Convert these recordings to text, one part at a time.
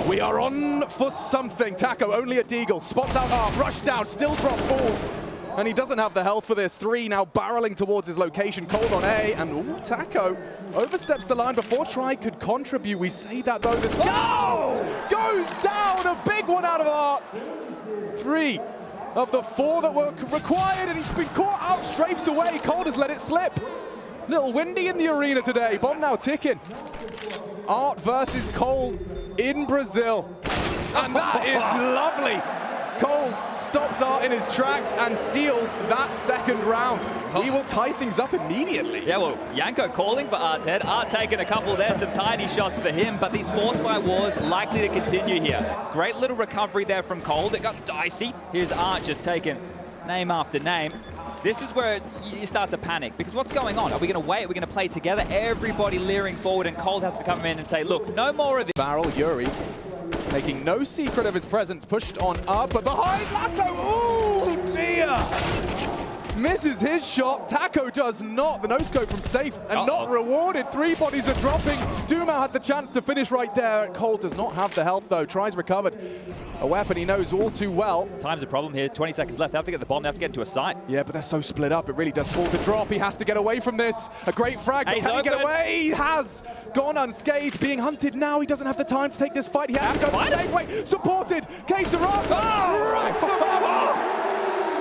We are on for something. TaCo only a deagle. Spots out Art. Rush down. Still drop falls. And he doesn't have the health for this. 3 now barreling towards his location. Cold on A. And ooh, TaCo oversteps the line before Try could contribute. We say that though. The scout goes down. A big one out of Art. 3 of the 4 that were required. And he's been caught out. Strafes away. Cold has let it slip. Little windy in the arena today. Bomb now ticking. Art versus Cold in Brazil. And that is lovely. Cold stops Art in his tracks and seals that second round. He will tie things up immediately. Yeah, well, Yanko calling for Art's head. Art taking a couple there, some tiny shots for him, but these force by wars likely to continue here. Great little recovery there from Cold. It got dicey. Here's Art just taking name after name. This is where you start to panic, because what's going on? Are we going to wait? Are we going to play together? Everybody leering forward, and Cold has to come in and say, look, no more of this. Barrel Yuri, making no secret of his presence, pushed on up, but behind Lato, ooh, dear! Misses his shot. TaCo does not. The no-scope from safe and not rewarded. 3 bodies are dropping. Duma had the chance to finish right there. Cold does not have the health though. Tries recovered. A weapon he knows all too well. Time's a problem here. 20 seconds left. They have to get the bomb. They have to get into a site. Yeah, but they're so split up. It really does fall to drop. He has to get away from this. A great frag, but can he get away? He has gone unscathed. Being hunted now. He doesn't have the time to take this fight. He has to go the same way. Supported. K-Sarata racks him up.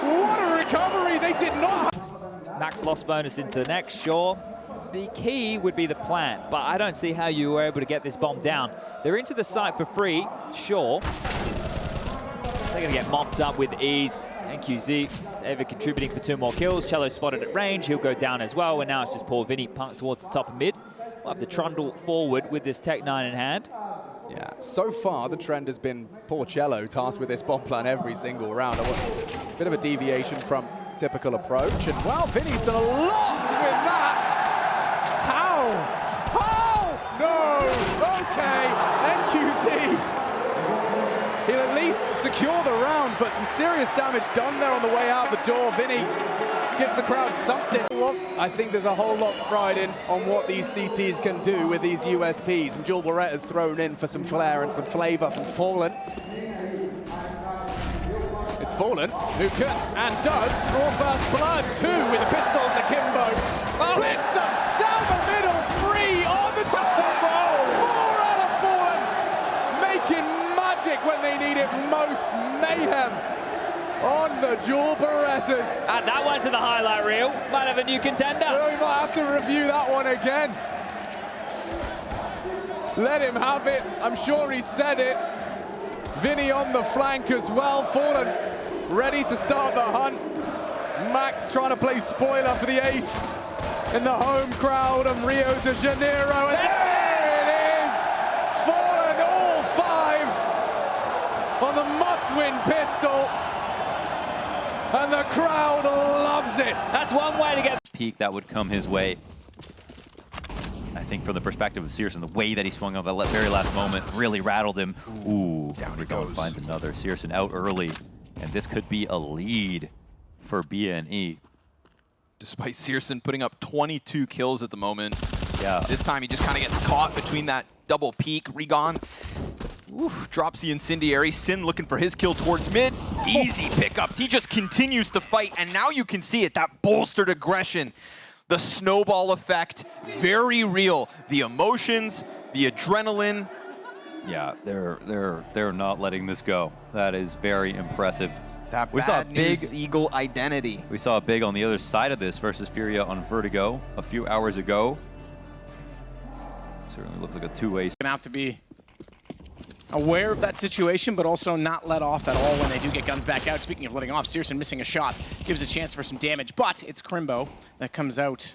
What a recovery. They did not. Max loss bonus into the next, sure. The key would be the plant, but I don't see how you were able to get this bomb down. They're into the site for free, sure. They're going to get mopped up with ease. NQZ ever contributing for 2 more kills. Cello spotted at range. He'll go down as well, and now it's just poor Vinny punked towards the top of mid. We'll have to trundle forward with this Tech 9 in hand. Yeah, so far the trend has been poor Cello tasked with this bomb plan every single round. A bit of a deviation from typical approach, and well, Vinny's done a lot with that. How? No! Okay, NQZ. He'll at least secure the round, but some serious damage done there on the way out the door. Vinny gives the crowd something. I think there's a whole lot riding on what these CTs can do with these USPs. Some dual Berettas thrown in for some flair and some flavor from Fallen. It's Fallen who can and does draw first blood. 2 with the pistols akimbo. Blitz them down the middle. 3 on the double roll. 4 out of Fallen, making magic when they need it most. Mayhem on the dual Berettas. Add that one to the highlight reel. Might have a new contender. We might have to review that one again. Let him have it. I'm sure he said it. Vinny on the flank as well. Fallen ready to start the hunt. Max trying to play spoiler for the ace in the home crowd of Rio de Janeiro. And there it is. Fallen all 5 on the must-win pistol. And the crowd loves it. That's one way to get peak that would come his way. I think from the perspective of Searson, the way that he swung on that very last moment really rattled him. Ooh, down he goes. Finds another. Searson out early, and this could be a lead for BNE. Despite Searson putting up 22 kills at the moment. Yeah. This time he just kind of gets caught between that double peak. Regon drops the incendiary. Sin looking for his kill towards mid. Easy pickups. He just continues to fight, and now you can see it, that bolstered aggression. The snowball effect, very real. The emotions, the adrenaline. Yeah, they're not letting this go. That is very impressive. That bad news Eagle identity. We saw a big on the other side of this versus Furia on Vertigo a few hours ago. Certainly looks like a two-way. Gonna have to be aware of that situation, but also not let off at all when they do get guns back out. Speaking of letting off, Searson missing a shot gives a chance for some damage, but it's Crimbo that comes out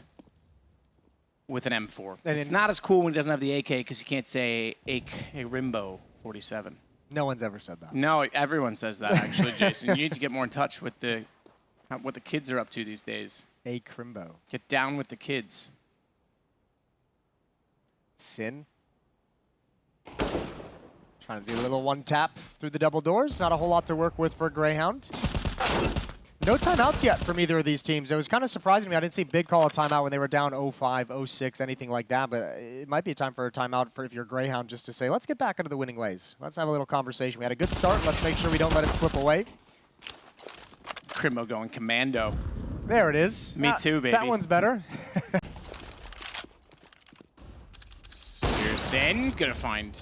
with an M4. And it's not as cool when he doesn't have the AK because you can't say a Rimbo 47. No one's ever said that. No, everyone says that actually, Jason. You need to get more in touch with what the kids are up to these days. A Crimbo. Get down with the kids. Sin. Trying to do a little one tap through the double doors. Not a whole lot to work with for Greyhound. No timeouts yet from either of these teams. It was kind of surprising me. I didn't see Big call a timeout when they were down 0-5, 0-6, anything like that. But it might be time for a timeout for if you're Greyhound, just to say, let's get back into the winning ways. Let's have a little conversation. We had a good start. Let's make sure we don't let it slip away. Crimbo going commando. There it is. Me too, baby. That one's better. Searson gonna find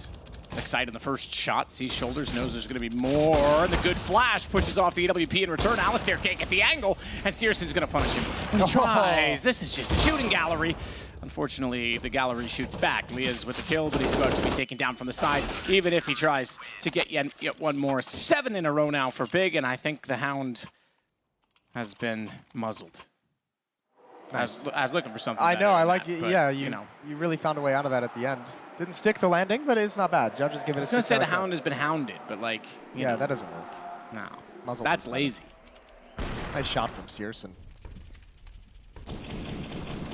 Excited in the first shot, sees shoulders, knows there's going to be more. The good flash pushes off the EWP in return. Alistair can't get the angle, and Searson's going to punish him. When he tries, this is just a shooting gallery. Unfortunately, the gallery shoots back. Leah's with the kill, but he's about to be taken down from the side, even if he tries to get yet one more. 7 in a row now for Big, and I think the Hound has been muzzled. Nice. I was looking for something. I know, I like that, you. but, Yeah, you know. You really found a way out of that at the end. Didn't stick the landing, but it's not bad. Judges give it a 6 I was going to say out the of 10. Hound has been hounded, but like, you know, that doesn't work. No, Muzzled that's is better. lazy. Nice shot from Searson.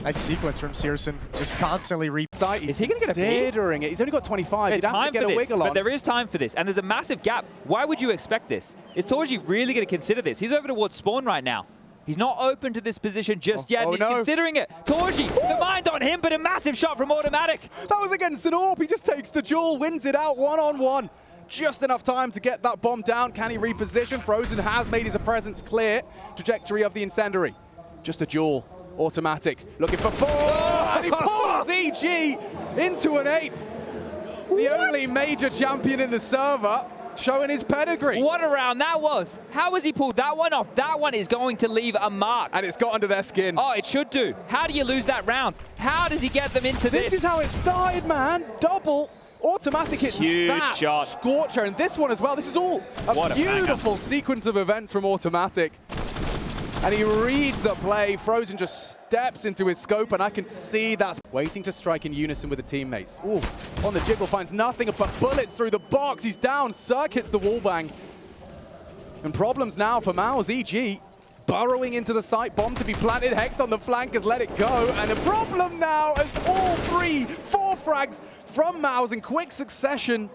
Nice sequence from Searson. Just constantly Is he going to get a beat? Considering it. He's only got 25. There's He'd have time to get for a this, wiggle on. but there is time for this, and there's a massive gap. Why would you expect this? Is Torji really going to consider this? He's over towards spawn right now. He's not open to this position just yet, and he's considering it. Torji, the mind on him, but a massive shot from Automatic. That was against an AWP. He just takes the duel, wins it out one-on-one. Just enough time to get that bomb down. Can he reposition? Frozen has made his presence clear. Trajectory of the incendiary. Just a duel. Automatic. Looking for 4. And he pulls EG into an 8th. The only major champion in the server. Showing his pedigree. What a round that was. How has he pulled that one off? That one is going to leave a mark. And it's got under their skin. Oh, it should do. How do you lose that round? How does he get them into this? This is how it started, man. Double. Automatic hit. Huge that shot. Scorcher, and this one as well. This is all What a a beautiful sequence of events from Automatic. And he reads the play. Frozen just steps into his scope, and I can see that's waiting to strike in unison with the teammates. Ooh, on the jiggle, finds nothing but bullets through the box. He's down. Cirque hits the wallbang. And problems now for Mao's EG. Burrowing into the site, bomb to be planted. Hexed on the flank has let it go. And a problem now as all 4 frags from Mao's in quick succession.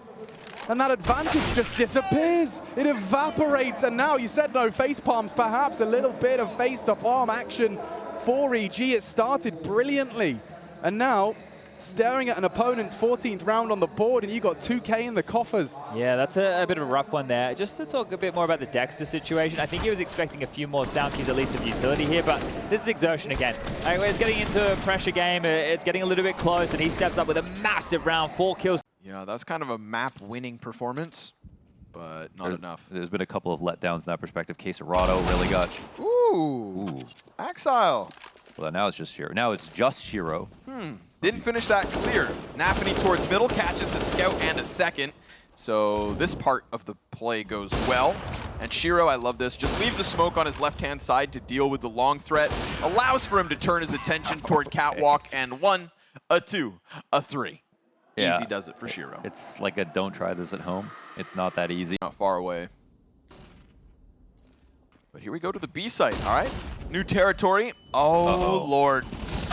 And that advantage just disappears. It evaporates, and now you said no face palms, perhaps a little bit of face to palm action for EG. It started brilliantly, and now staring at an opponent's 14th round on the board, and you got 2K in the coffers. Yeah, that's a bit of a rough one there. Just to talk a bit more about the Dexter situation, I think he was expecting a few more sound cues, at least of utility here, but this is exertion again. It's getting into a pressure game, it's getting a little bit close, and he steps up with a massive round, 4 kills. Yeah, that was kind of a map-winning performance, but not enough. There's been a couple of letdowns in that perspective. Quesarado really got... Ooh. Exile. Well, now it's just Shiro. Now it's just Shiro. Didn't finish that clear. Nafany towards middle, catches a scout and a second. So this part of the play goes well. And Shiro, I love this, just leaves a smoke on his left-hand side to deal with the long threat. Allows for him to turn his attention toward Catwalk, and 1, a 2, a 3. Yeah. Easy does it for Shiro. It's like a don't try this at home. It's not that easy. Not far away. But here we go to the B site, all right? New territory. Oh, Lord.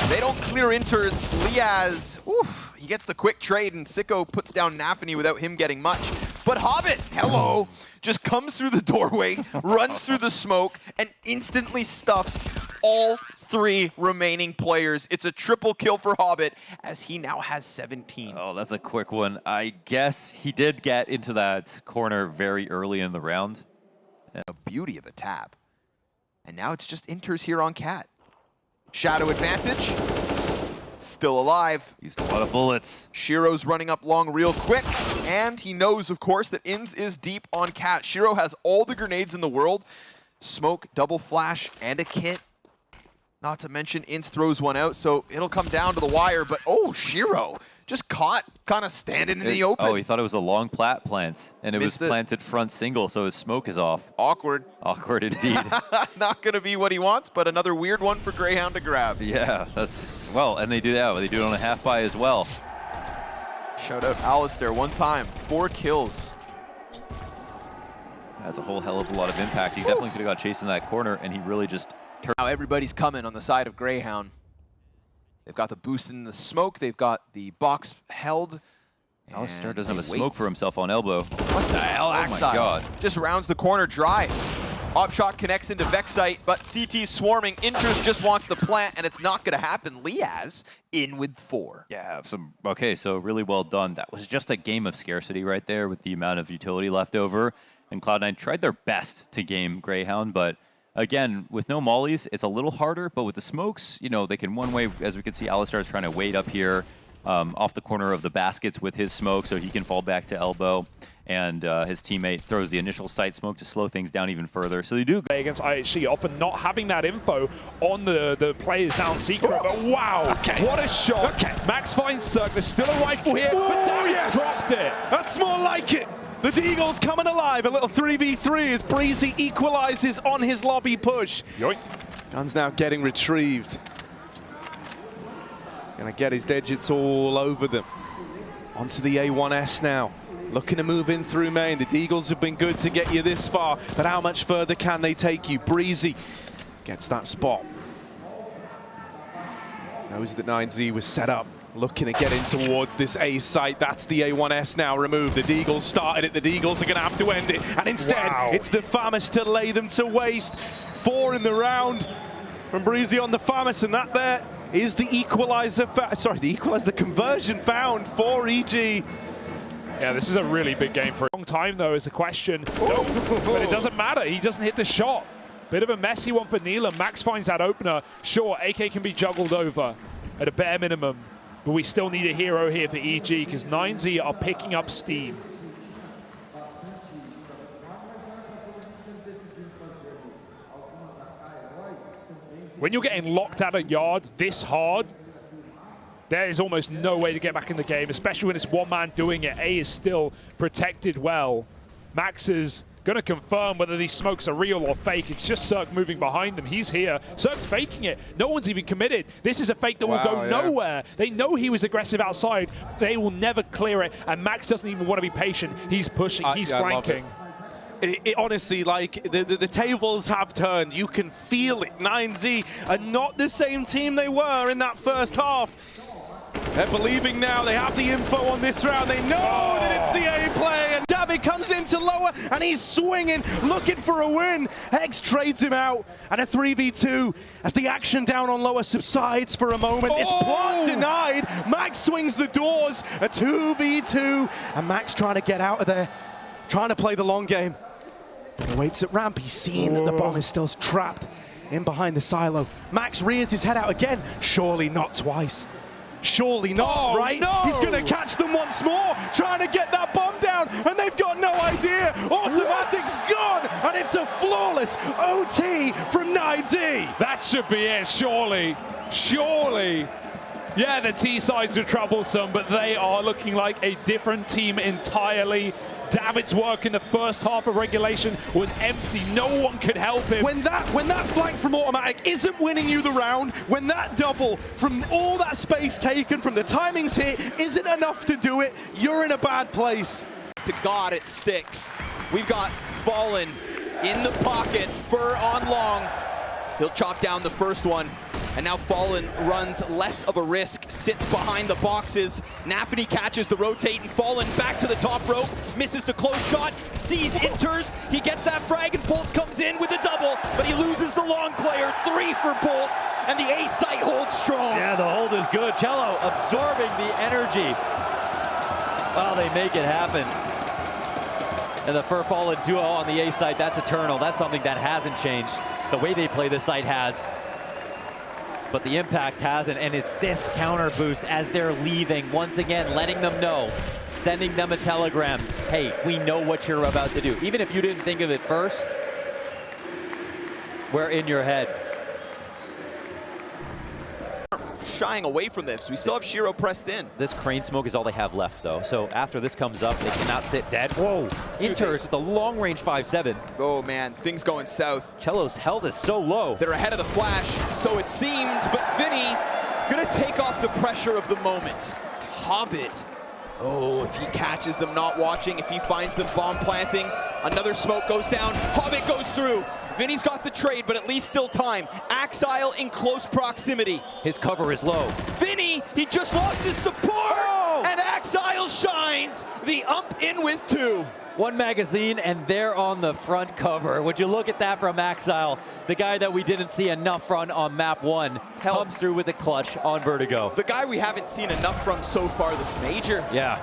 They don't clear inters. Liaz, oof, he gets the quick trade, and Sicko puts down Nafany without him getting much. But Hobbit, hello, just comes through the doorway, runs through the smoke, and instantly stuffs all 3 remaining players. It's a triple kill for Hobbit, as he now has 17. Oh, that's a quick one. I guess he did get into that corner very early in the round. A beauty of a tap. And now it's just inters here on Cat. Shadow advantage. Still alive. Used a lot of bullets. Shiro's running up long real quick, and he knows, of course, that Inns is deep on Cat. Shiro has all the grenades in the world. Smoke, double flash, and a kit. Not to mention, Inns throws one out, so it'll come down to the wire, but oh, Shiro just caught, kind of standing in the open. Oh, he thought it was a long plant, and it was planted front single, so his smoke is off. Awkward. Awkward indeed. Not going to be what he wants, but another weird one for Greyhound to grab. Yeah, that's, well, and they do that. They do it on a half buy as well. Shout out Alistair, 1 time, 4 kills. That's a whole hell of a lot of impact. He definitely could have got chased in that corner, and he really just turned. Now everybody's coming on the side of Greyhound. They've got the boost in the smoke. They've got the box held. Alistair doesn't have a smoke for himself on elbow. What the hell, Oh my God. Just rounds the corner dry. Op shot connects into Vexite, but CT's swarming. Inters just wants the plant, and it's not going to happen. Liaz in with 4. Yeah, okay, so really well done. That was just a game of scarcity right there with the amount of utility left over. And Cloud9 tried their best to game Greyhound, but again, with no mollies, it's a little harder, but with the smokes, you know, they can one way, as we can see, Alistar's trying to wait up here off the corner of the baskets with his smoke so he can fall back to elbow. And his teammate throws the initial sight smoke to slow things down even further. So they do against IHC, often not having that info on the players down secret. But wow, what a shot. Max finds Cirque. There's still a rifle here, but David's dropped it. That's more like it. The Deagle's coming alive. A little 3v3 as Breezy equalizes on his lobby push. Yoink. Gun's now getting retrieved. Gonna get his digits all over them. Onto the A1S now. Looking to move in through main. The Deagles have been good to get you this far, but how much further can they take you? Breezy gets that spot. Knows that 9Z was set up. Looking to get in towards this A site. That's the A1S now removed. The Deagles started it. The Deagles are going to have to end it. And instead, it's the Famas to lay them to waste. 4 in the round from Breezy on the Famas, and that there is the equalizer. The conversion found for EG. Yeah, this is a really big game for a long time, though, is the question. No, but it doesn't matter. He doesn't hit the shot. Bit of a messy one for Neelam. Max finds that opener. Sure, AK can be juggled over at a bare minimum, but we still need a hero here for EG because 9Z are picking up steam. When you're getting locked at a yard this hard, there is almost no way to get back in the game, especially when it's one man doing it. A is still protected well. Max is going to confirm whether these smokes are real or fake. It's just Cirque moving behind them. He's here. Cirque's faking it. No one's even committed. This is a fake that will go nowhere. They know he was aggressive outside. They will never clear it, and Max doesn't even want to be patient. He's pushing. He's flanking. Honestly, like, the tables have turned. You can feel it. 9Z are not the same team they were in that first half. They're believing now. They have the info on this round. They know that it's the A play, and David comes into lower, and he's swinging, looking for a win. Hex trades him out, and a 3v2 as the action down on lower subsides for a moment. It's plant denied. Max swings the doors, a 2v2, and Max trying to get out of there, trying to play the long game. He waits at ramp. He's seeing that the bomb is still trapped in behind the silo. Max rears his head out again. Surely not twice. Surely not, right? No. He's going to catch them once more, trying to get that bomb down, and they've got no idea. Automatic's gone, and it's a flawless OT from 9Z. That should be it, surely. Surely. Yeah, the T-sides are troublesome, but they are looking like a different team entirely. David's work in the first half of regulation was empty. No one could help him. When that flank from Automatic isn't winning you the round, when that double from all that space taken from the timings hit isn't enough to do it, you're in a bad place. To God, it sticks. We've got Fallen in the pocket, Fur on long. He'll chop down the first one. And now Fallen runs less of a risk, sits behind the boxes. Nafany catches the rotate, and Fallen back to the top rope, misses the close shot, sees Inters, he gets that frag, and Bolts comes in with a double, but he loses the long player. 3 for Bolts, and the A site holds strong. Yeah, the hold is good. Cello absorbing the energy. Well, they make it happen. And the Fur Fallen duo on the A site, that's eternal. That's something that hasn't changed. The way they play this site has. But the impact hasn't, and it's this counter boost as they're leaving, once again letting them know, sending them a telegram, hey, we know what you're about to do. Even if you didn't think of it first, we're in your head. Shying away from this. We still have Shiro pressed in. This crane smoke is all they have left, though. So after this comes up, they cannot sit dead. Whoa! Inters with the long-range 5-7. Oh, man, things going south. Cello's health is so low. They're ahead of the flash, so it seemed, but Vinny gonna take off the pressure of the moment. Hobbit. Oh, if he catches them not watching, if he finds them bomb planting, another smoke goes down, Hobbit goes through. Vinny's got the trade, but at least still time. Axile in close proximity. His cover is low. Vinny, he just lost his support! And Axile Axile shines, the ump in with 2. One magazine, and they're on the front cover. Would you look at that from Axile, the guy that we didn't see enough from on map 1, comes through with a clutch on Vertigo. The guy we haven't seen enough from so far this major. Yeah.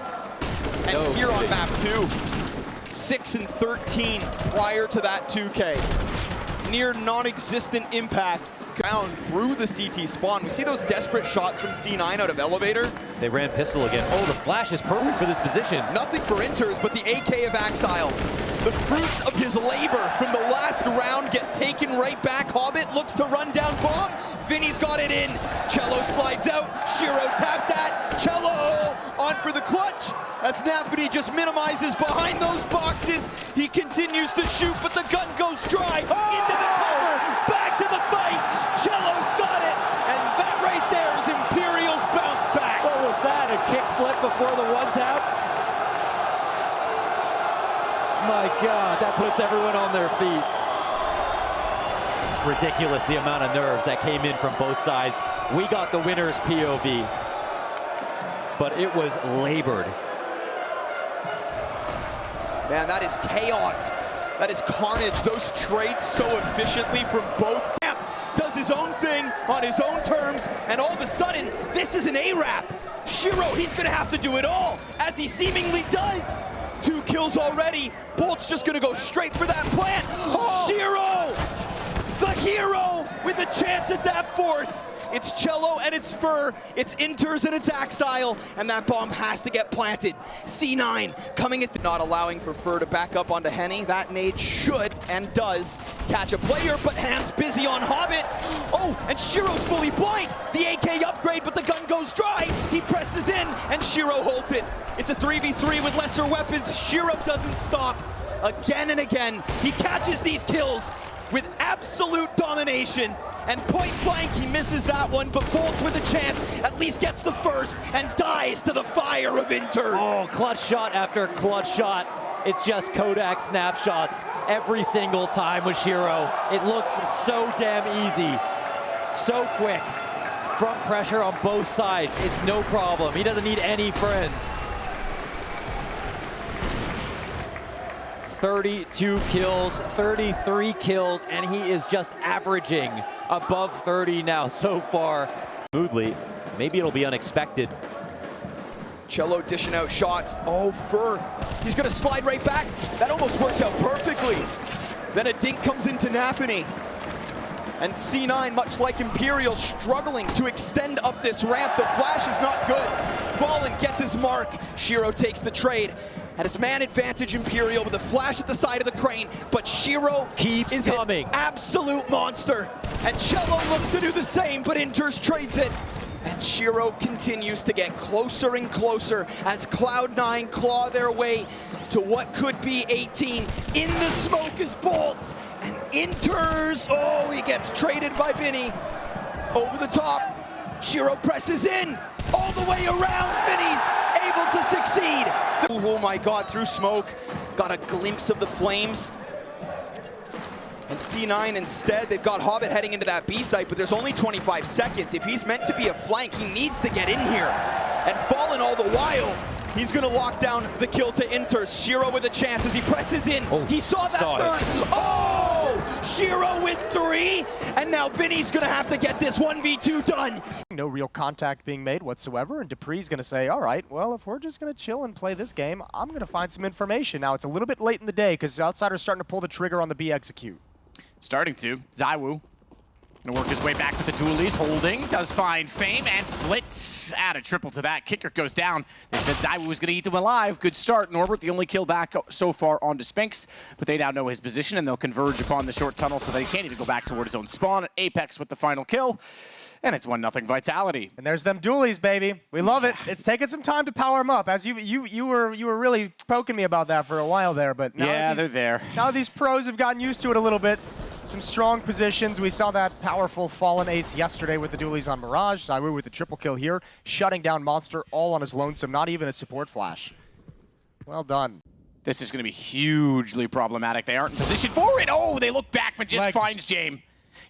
And here on map 2, 6 and 13 prior to that 2K. Near non-existent impact down through the CT spawn. We see those desperate shots from C9 out of elevator. They ran pistol again. Oh, the flash is perfect for this position. Nothing for Inters, but the AK of Axile. The fruits of his labor from the last round get taken right back. Hobbit looks to run down bomb. Vinny's got it in. Cello slides out. Shiro tapped that. Cello on for the clutch. As Nafany just minimizes behind those boxes. He continues to shoot, but the gun goes dry. Into the cover. Back to the fight. Cello's got it. And that right there is Imperial's bounce back. What was that? A kick flip before the one tap? My God, that puts everyone on their feet. Ridiculous the amount of nerves that came in from both sides. We got the winner's POV, but it was labored. Man, that is chaos. That is carnage. Those trades so efficiently from both. Sam does his own thing on his own terms, and all of a sudden, this is an A-Rap. Shiro, he's gonna have to do it all, as he seemingly does. 2 kills already. Bolt's just gonna go straight for that plant. Oh. Shiro, the hero, with a chance at that 4th. It's Cello and it's Fur, it's Inters and it's Axile, and that bomb has to get planted. C9 coming at not allowing for Fur to back up onto Henny. That nade should and does catch a player, but Hans busy on Hobbit. Oh, and Shiro's fully blind. The AK upgrade, but the gun goes dry. He presses in, and Shiro holds it. It's a 3v3 with lesser weapons. Shiro doesn't stop. Again and again, he catches these kills with absolute domination, and point blank he misses that one, but Bolts with a chance at least gets the first and dies to the fire of Inter. Oh, clutch shot after clutch shot. It's just Kodak snapshots every single time with Shiro. It looks so damn easy, so quick. Front pressure on both sides, it's no problem. He doesn't need any friends. 32 kills, 33 kills, and he is just averaging above 30 now so far. Smoothly, maybe it'll be unexpected. Cello dishing out shots. Oh, Fur, he's gonna slide right back. That almost works out perfectly. Then a dink comes into Nafany. And C9, much like Imperial, struggling to extend up this ramp. The flash is not good. Fallen gets his mark. Shiro takes the trade. And it's man advantage Imperial with a flash at the side of the crane, but Shiro keeps coming. An absolute monster. And Cello looks to do the same, but Inters trades it. And Shiro continues to get closer and closer as Cloud9 claw their way to what could be 18. In the smoke is Bolts, and Inters, oh, he gets traded by Vinny. Over the top, Shiro presses in, all the way around, Vinny's able to succeed. Oh my God, through smoke, got a glimpse of the flames. And C9 instead, they've got Hobbit heading into that B site, but there's only 25 seconds. If he's meant to be a flank, he needs to get in here. And Fallen all the while, he's gonna lock down the kill to Inters. Shiro with a chance as he presses in. Oh, he saw that third. Oh, Shiro with 3. And now Vinny's gonna have to get this 1v2 done. No real contact being made whatsoever, and Dupree's gonna say, all right, well, if we're just gonna chill and play this game, I'm gonna find some information. Now, it's a little bit late in the day, because Outsider's starting to pull the trigger on the B execute. Starting to. ZywOo gonna work his way back with the dualies, holding, does find Fame, and Flitz add a triple to that. Kicker goes down. They said ZywOo was gonna eat them alive. Good start. Norbert, the only kill back so far onto Spinks, but they now know his position, and they'll converge upon the short tunnel so that he can't even go back toward his own spawn. Apex with the final kill, and it's 1-0 Vitality. And there's them dualies, baby. We love it. It's taken some time to power them up, as you were really poking me about that for a while there, but now yeah, they're there. Now these pros have gotten used to it a little bit. Some strong positions. We saw that powerful Fallen ace yesterday with the dualies on Mirage. ZywOo with the triple kill here, shutting down Monster all on his lonesome, not even a support flash. Well done. This is going to be hugely problematic. They aren't in position for it. Oh, they look back, but just finds Jame.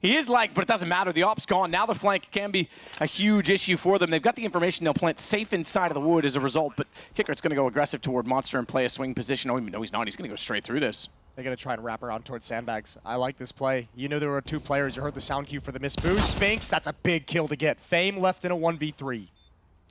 He is lagged, but it doesn't matter. The op's gone. Now the flank can be a huge issue for them. They've got the information. They'll plant safe inside of the wood as a result, but Kickert's going to go aggressive toward Monster and play a swing position. Oh, no, he's not. He's going to go straight through this. They're going to try and wrap around towards sandbags. I like this play. You knew there were 2 players. You heard the sound cue for the miss boost. Sphinx, that's a big kill to get. Fame left in a 1v3.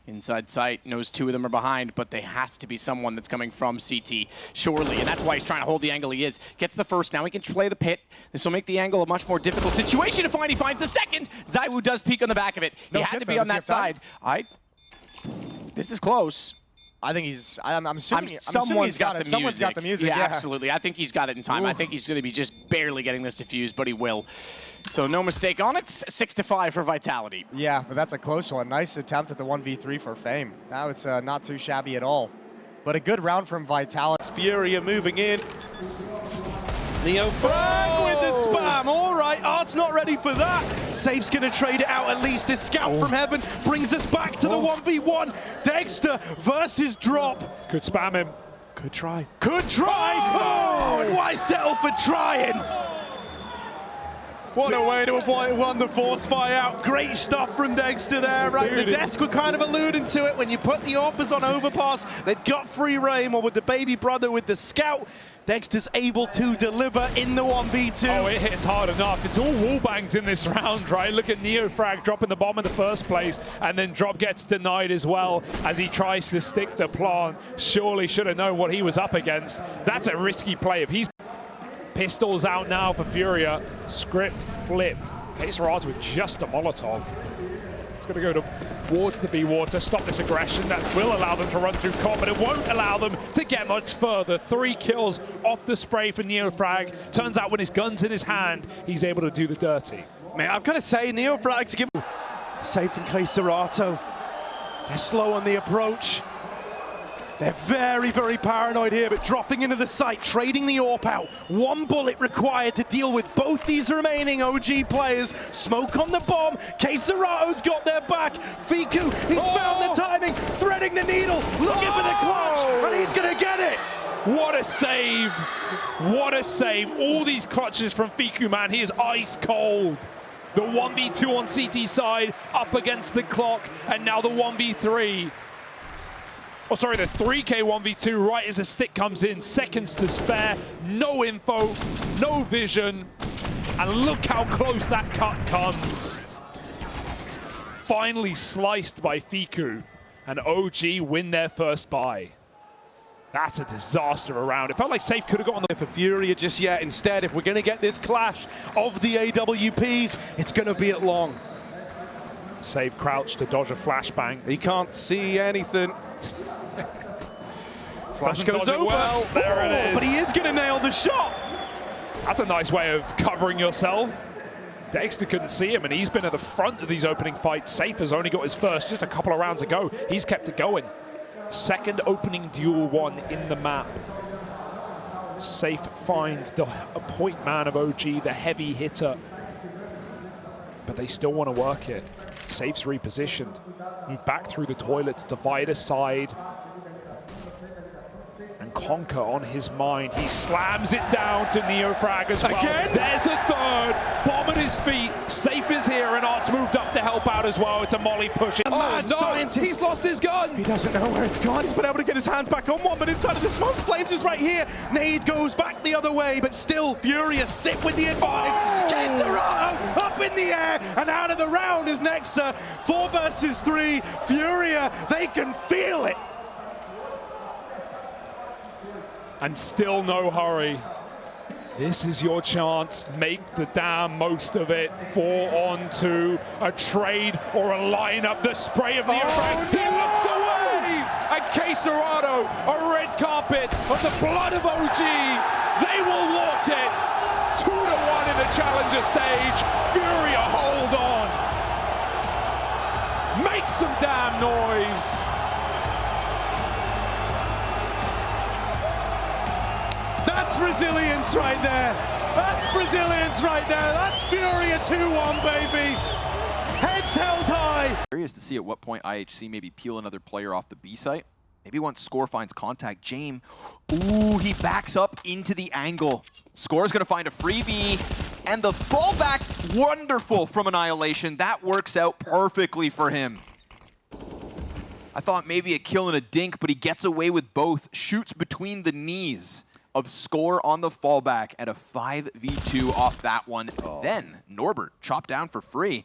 Inside sight, knows 2 of them are behind, but there has to be someone that's coming from CT, surely, and that's why he's trying to hold the angle he is. Gets the first, now he can play the pit. This will make the angle a much more difficult situation to find. He finds the second. ZywOo does peek on the back of it. He had to be on that side. This is close. I think he's, I'm assuming someone's got the music. Someone's got the music, yeah. Absolutely. I think he's got it in time. Ooh. I think he's going to be just barely getting this defused, but he will. So no mistake on it. 6-5 for Vitality. Yeah, but that's a close one. Nice attempt at the 1v3 for Fame. That was not too shabby at all. But a good round from Vitality. Furia moving in. Neo frag with the spam. All right, Art's not ready for that. Safe's going to trade it out at least. This scout from heaven brings us back to the 1v1. Dexter versus Drop. Could spam him. Could try. Could try. Oh, and why settle for trying? What a way to avoid one the force fire out. Great stuff from Dexter there, right? Dude, the desk were kind of alluding to it. When you put the offers on overpass, they've got free reign, or with the baby brother with the scout, Dexter's able to deliver in the 1v2. Oh, it hits hard enough. It's all wall bangs in this round, right? Look at Neofrag dropping the bomb in the first place, and then Drop gets denied as well as he tries to stick the plant. Surely should have known what he was up against. That's a risky play. If he's pistols out now for Furia, script flipped. K-Sarage with just a Molotov. It's going to go towards the B-Water, stop this aggression. That will allow them to run through COP, but it won't allow them to get much further. 3 kills off the spray for Neofrag. Turns out when his gun's in his hand, he's able to do the dirty. Man, I've got to say, Neofrag to give safe from K-Serato. They're slow on the approach. They're very, very paranoid here, but dropping into the site, trading the AWP out. 1 bullet required to deal with both these remaining OG players. Smoke on the bomb. K-Serato's got their back. Fiku, he's found the timing, threading the needle, looking for the clutch, and he's going to get it. What a save. What a save. All these clutches from Fiku, man. He is ice cold. The 1v2 on CT side, up against the clock, and now the 1v3. Oh, sorry, the 3K 1v2 right as a stick comes in. Seconds to spare. No info, no vision. And look how close that cut comes. Finally sliced by Fiku. And OG win their first buy. That's a disaster around. It felt like Safe could have got on the... For Furia just yet. Instead, if we're going to get this clash of the AWPs, it's going to be at long. Safe crouch to dodge a flashbang. He can't see anything. Flash goes over. Well. There it is. But he is going to nail the shot. That's a nice way of covering yourself. Dexter couldn't see him, and he's been at the front of these opening fights. Safe has only got his first just a couple of rounds ago. He's kept it going. Second opening duel 1 in the map. Safe finds the point man of OG, the heavy hitter. But they still want to work it. Safe's repositioned. Move back through the toilets, divide aside. And Conquer on his mind. He slams it down to Neofrag as well. Again? There's a third. Bomb at his feet. Safe is here, and Art's moved up to help out as well. It's a molly push. Mad scientist. He's lost his gun. He doesn't know where it's gone. He's been able to get his hands back on one, but inside of the smoke, Flames is right here. Nade goes back the other way, but still Furious sit with the advantage. K-Serato up in the air, and out of the round is Nexa. 4 versus 3. Furia, they can feel it. And still no hurry. This is your chance. Make the damn most of it. 4 on 2. A trade or a lineup. The spray of the Neofrag. He looks away. And K-Serato, a red carpet of the blood of OG. They will walk it. 2-1 in the challenger stage. Furia, hold on. Make some damn noise. That's resilience right there. That's resilience right there. That's Furia 2-1, baby. Heads held high. Curious to see at what point IHC maybe peel another player off the B site. Maybe once Score finds contact, James. Ooh, he backs up into the angle. Score's gonna find a freebie. And the fallback, wonderful from Annihilation. That works out perfectly for him. I thought maybe a kill and a dink, but he gets away with both. Shoots between the knees of Score on the fallback at a 5v2 off that one. Then Norbert chopped down for free.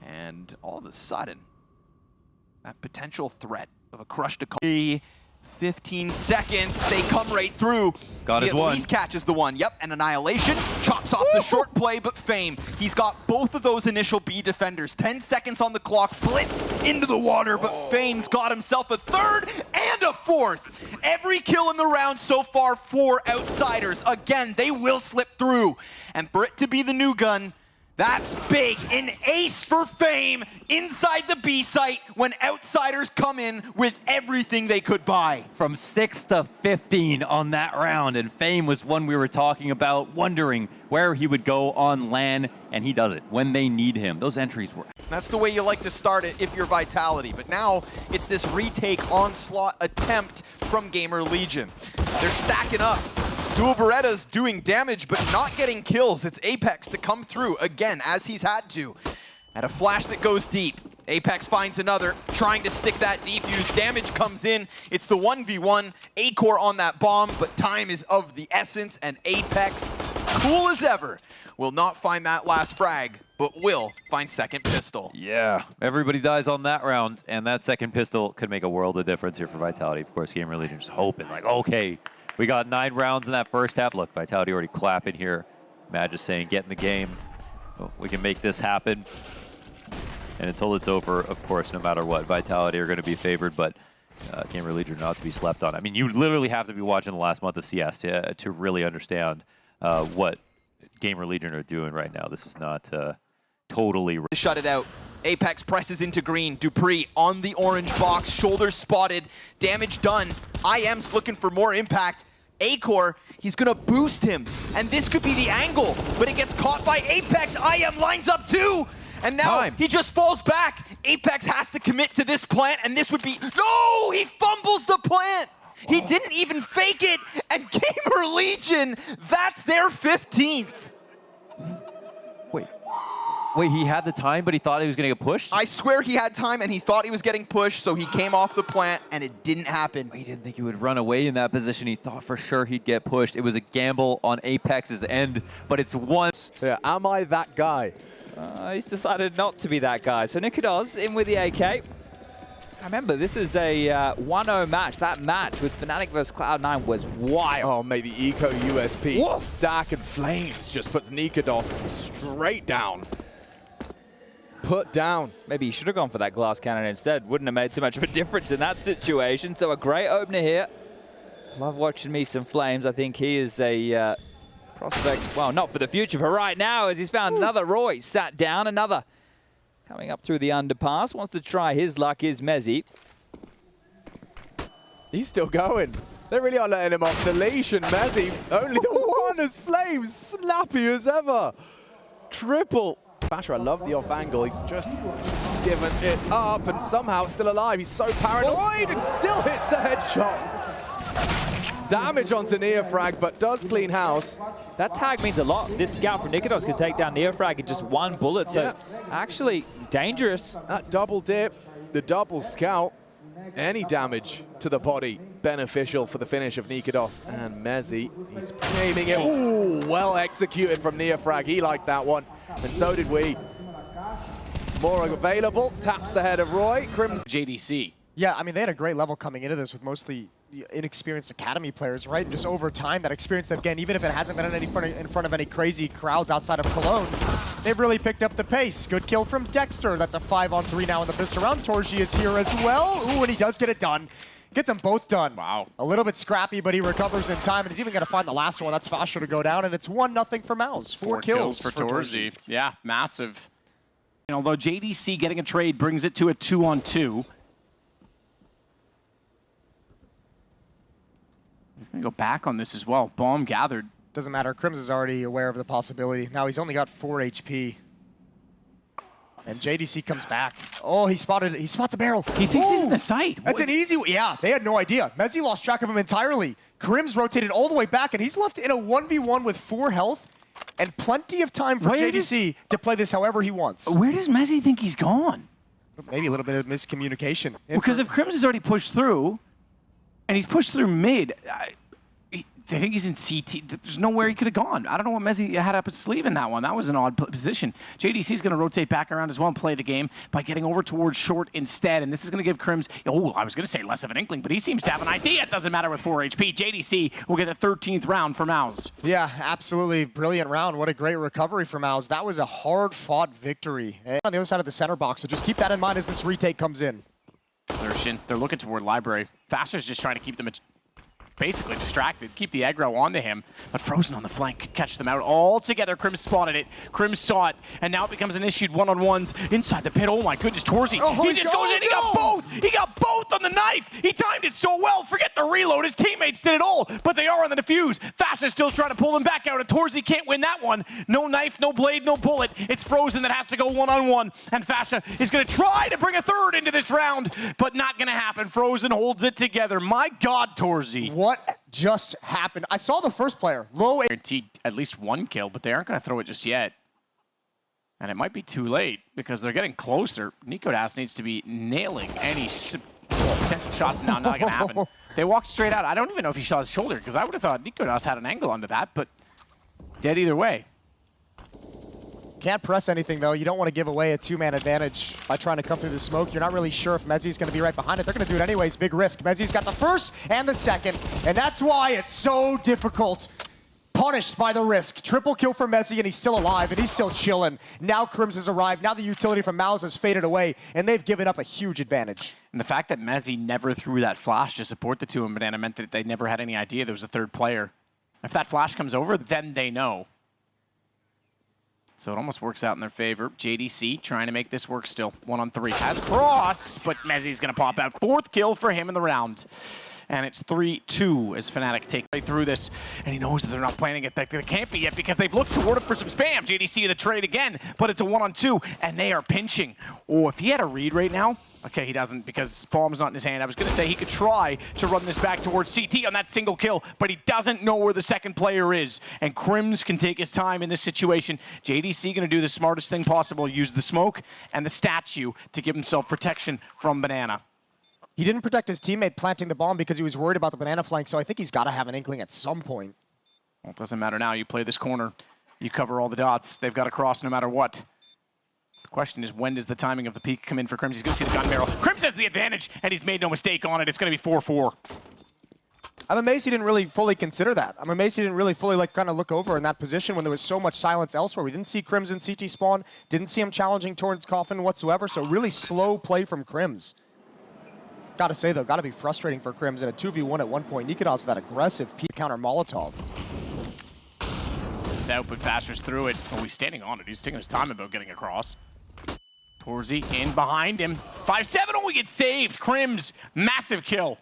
And all of a sudden, that potential threat of a crush to call. 15 seconds, they come right through. Got his he one. At least catches the one. Yep, and Annihilation chops off the short play, but Fame. He's got both of those initial B defenders. 10 seconds on the clock, blitz into the water, but Fame's got himself a third and a fourth. Every kill in the round so far for Outsiders. Again, they will slip through. And for it to be the new gun, that's big. An ace for Fame inside the B site when Outsiders come in with everything they could buy. From 6 to 15 on that round, and Fame was one we were talking about, wondering where he would go on LAN, and he does it when they need him. Those entries were... That's the way you like to start it if you're Vitality, but now it's this retake onslaught attempt from Gamer Legion. They're stacking up. Dual Beretta's doing damage, but not getting kills. It's Apex to come through again, as he's had to. At a flash that goes deep, Apex finds another, trying to stick that defuse. Damage comes in. It's the 1v1. A-Core on that bomb, but time is of the essence, and Apex, cool as ever, will not find that last frag, but will find second pistol. Yeah, everybody dies on that round, and that second pistol could make a world of difference here for Vitality. Of course, Gamer Legion just hoping, like, okay, we got 9 rounds in that first half. Look, Vitality already clapping here. Mad just saying, get in the game. Oh, we can make this happen. And until it's over, of course, no matter what, Vitality are going to be favored, but Gamer Legion are not to be slept on. I mean, you literally have to be watching the last month of CS to really understand what Gamer Legion are doing right now. This is not totally... Shut it out. Apex presses into green. Dupree on the orange box. Shoulders spotted. Damage done. IM's looking for more impact. A-Core, he's going to boost him. And this could be the angle, but it gets caught by Apex. IM lines up too. And now he just falls back. Apex has to commit to this plant, and this would be... No! He fumbles the plant! He didn't even fake it, and Gamer Legion, that's their 15th. Wait, he had the time, but he thought he was going to get pushed? I swear he had time, and he thought he was getting pushed, so he came off the plant, and it didn't happen. He didn't think he would run away in that position. He thought for sure he'd get pushed. It was a gamble on Apex's end, but it's one. Yeah, am I that guy? He's decided not to be that guy. So Nikodos in with the AK. Remember, this is a 1-0 match. That match with Fnatic versus Cloud9 was wild. Oh, mate, the Eco USP. Woof. Stack and Flames just puts Nikodos straight down. Put down. Maybe he should have gone for that glass cannon instead. Wouldn't have made too much of a difference in that situation. So a great opener here. Love watching me some Flames. I think he is a prospect, well, not for the future, for right now, as he's found another Roy. Sat down, another coming up through the underpass. Wants to try his luck, is Mezzi. He's still going. They really are letting him off the leash, and Mezzi, only the one as Flames, snappy as ever. Triple. Basher, I love the off angle. He's just given it up, and somehow it's still alive. He's so paranoid and still hits the headshot. Damage onto Neofrag, but does clean house. That tag means a lot. This scout from Nikodos can take down Neofrag in just one bullet, so actually dangerous. That double dip, the double scout, any damage to the body, beneficial for the finish of Nikodos. And Mezzi, he's aiming it. Ooh, well executed from Neofrag. He liked that one, and so did we. More available, taps the head of Roy. Crimson. JDC. Yeah, I mean, they had a great level coming into this with mostly inexperienced academy players, right? And just over time, that experience they've gained, even if it hasn't been in front of any crazy crowds outside of Cologne, they've really picked up the pace. Good kill from Dexter. That's a 5-on-3 now in the pistol round. Torgi is here as well. Ooh, and he does get it done. Gets them both done. Wow. A little bit scrappy, but he recovers in time, and he's even going to find the last one. That's faster to go down, and it's 1-0 for Mouse. 4 kills for Torgi. Yeah, massive. And although JDC getting a trade brings it to a 2-on-2, he's going to go back on this as well. Bomb gathered. Doesn't matter. Crims is already aware of the possibility. Now he's only got 4 HP. And JDC comes back. Oh, he spotted the barrel. He thinks he's in the site. That's an easy one. Yeah, they had no idea. Mezzi lost track of him entirely. Crims rotated all the way back, and he's left in a 1v1 with 4 health. and plenty of time for JDC to play this however he wants. Where does Mezzi think he's gone? Maybe a little bit of miscommunication. Because if Crims has already pushed through, and he's pushed through mid, I think he's in CT. There's nowhere he could have gone. I don't know what Mezzi had up his sleeve in that one. That was an odd position. JDC's going to rotate back around as well and play the game by getting over towards short instead. And this is going to give Crims, I was going to say less of an inkling, but he seems to have an idea. It doesn't matter with 4 HP. JDC will get a 13th round for Mouse. Yeah, absolutely brilliant round. What a great recovery for Mouse. That was a hard-fought victory. And on the other side of the center box, so just keep that in mind as this retake comes in. Exertion. They're looking toward Library. Faster's just trying to keep them basically distracted, keep the aggro onto him, but Frozen on the flank could catch them out all together. Crims spotted it, Crims saw it, and now it becomes an issued one-on-ones inside the pit. Oh my goodness, Torzy, he just goes in, he got both! He got both on the knife! He timed it so well, forget the reload, his teammates did it all, but they are on the defuse. Faster's still trying to pull them back out, and Torzy can't win that one. No knife, no blade, no bullet. It's Frozen that has to go one-on-one, and Fasha is gonna try to bring a third into this round, but not gonna happen. Frozen holds it together. My God, Torzy. What just happened? I saw the first player, low. Guaranteed at least one kill, but they aren't going to throw it just yet. And it might be too late because they're getting closer. Nikodas needs to be nailing any potential shots now. Not going to happen. They walked straight out. I don't even know if he shot his shoulder because I would have thought Nikodas had an angle onto that, but dead either way. Can't press anything, though. You don't want to give away a two-man advantage by trying to come through the smoke. You're not really sure if Mezzi's going to be right behind it. They're going to do it anyways. Big risk. Mezzi's got the first and the second, and that's why it's so difficult. Punished by the risk. Triple kill for Mezzi, and he's still alive, and he's still chilling. Now Crims has arrived. Now the utility from Mouse has faded away, and they've given up a huge advantage. And the fact that Mezzi never threw that flash to support the two in Banana meant that they never had any idea there was a third player. If that flash comes over, then they know. So it almost works out in their favor. JDC trying to make this work still. 1-on-3. Has cross, but Mezzi's going to pop out. 4th kill for him in the round. And it's 3-2 as Fnatic take right through this. And he knows that they're not planning it. They can't be yet because they've looked toward it for some spam. JDC the trade again, but it's a 1-on-2, and they are pinching. Oh, if he had a read right now, okay, he doesn't because bomb's not in his hand. I was going to say he could try to run this back towards CT on that single kill, but he doesn't know where the second player is. And Crims can take his time in this situation. JDC going to do the smartest thing possible, use the smoke and the statue to give himself protection from Banana. He didn't protect his teammate planting the bomb because he was worried about the banana flank, so I think he's got to have an inkling at some point. Well, it doesn't matter now. You play this corner. You cover all the dots. They've got to cross no matter what. The question is, when does the timing of the peak come in for Crims? He's going to see the gun barrel. Crims has the advantage, and he's made no mistake on it. It's going to be 4-4. I'm amazed he didn't really fully consider that. I'm amazed he didn't really fully kind of look over in that position when there was so much silence elsewhere. We didn't see Crims in CT spawn. Didn't see him challenging towards Coffin whatsoever, so really slow play from Crims. Gotta say, though, gotta be frustrating for Crims in a 2v1 at one point. Nikodas with that aggressive peak counter Molotov. It's out, but Faster's through it. Oh, he's standing on it. He's taking his time about getting across. Torzy in behind him. 5-7, oh, we get saved. Crims, massive kill.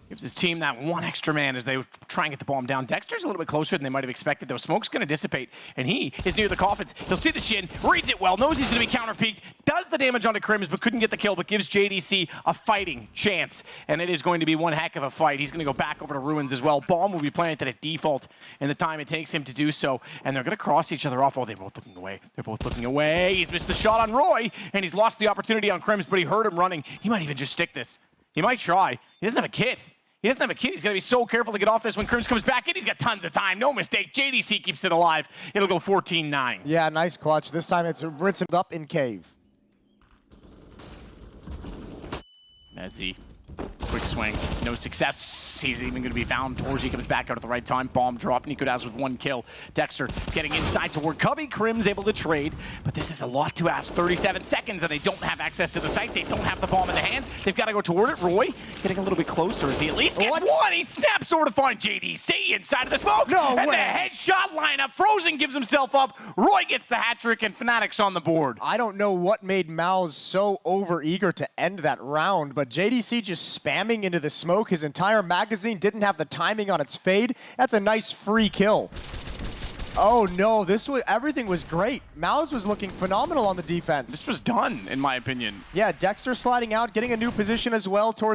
Gives his team that one extra man as they try and get the bomb down. Dexter's a little bit closer than they might have expected, though. Smoke's going to dissipate, and he is near the coffins. He'll see the shin, reads it well, knows he's going to be counter-peeked, does the damage onto Crims, but couldn't get the kill, but gives JDC a fighting chance. And it is going to be one heck of a fight. He's going to go back over to Ruins as well. Bomb will be planted at default in the time it takes him to do so, and they're going to cross each other off. Oh, they're both looking away. They're both looking away. He's missed the shot on Roy, and he's lost the opportunity on Crims, but he heard him running. He might even just stick this. He might try. He doesn't have a kit. He doesn't have a kid. He's going to be so careful to get off this when Crims comes back in. He's got tons of time. No mistake. JDC keeps it alive. It'll go 14-9. Yeah, nice clutch. This time it's rinsing up in cave. Mezzi, quick swing. No success. He's even going to be found. Torzy comes back out at the right time. Bomb drop. Nikodas with 1 kill. Dexter getting inside toward Cubby. Crims able to trade, but this is a lot to ask. 37 seconds, and they don't have access to the site. They don't have the bomb in the hands. They've got to go toward it. Roy getting a little bit closer as he at least gets one. He snaps over to find JDC inside of the smoke. No and way. The headshot lineup. Frozen gives himself up. Roy gets the hat trick, and Fnatic's on the board. I don't know what made Mouse so over-eager to end that round, but JDC just spamming into the smoke. His entire magazine didn't have the timing on its fade. That's a nice free kill. Oh no, everything was great. Mouse was looking phenomenal on the defense. This was done, in my opinion. Yeah, Dexter sliding out, getting a new position as well towards